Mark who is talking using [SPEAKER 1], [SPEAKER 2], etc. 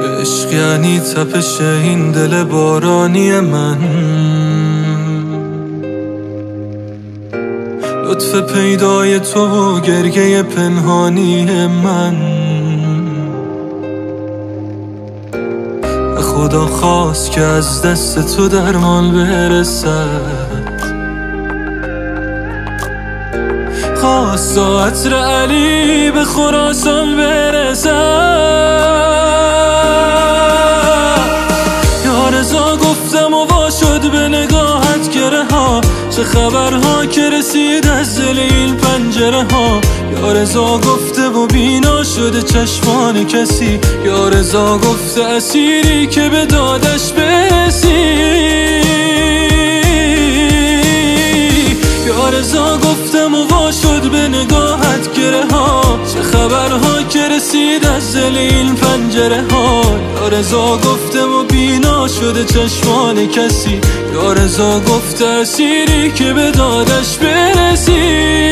[SPEAKER 1] عشق یعنی تپش این دل بارانی من، لطف پیدای تو و گریه پنهانی من. خدا خواست که از دست تو درمان برسد، خواست عطر علی به خراسان برسد. یا رضا گفتم و وا شد به نگاهت گره ها، چه خبرها که رسید از دل این پنجره ها. یا رضا گفته و بینا شده چشمان کسی، یا رضا گفته اسیری که به دادش برسی. یا رضا گفتم و وا شد به نگاهت گره ها، چه خبرها که رسید از دل این پنجره ها. یا رضا گفتم و بینا شده چشمان کسی، یا رضا گفته اسیری که به دادش برسی.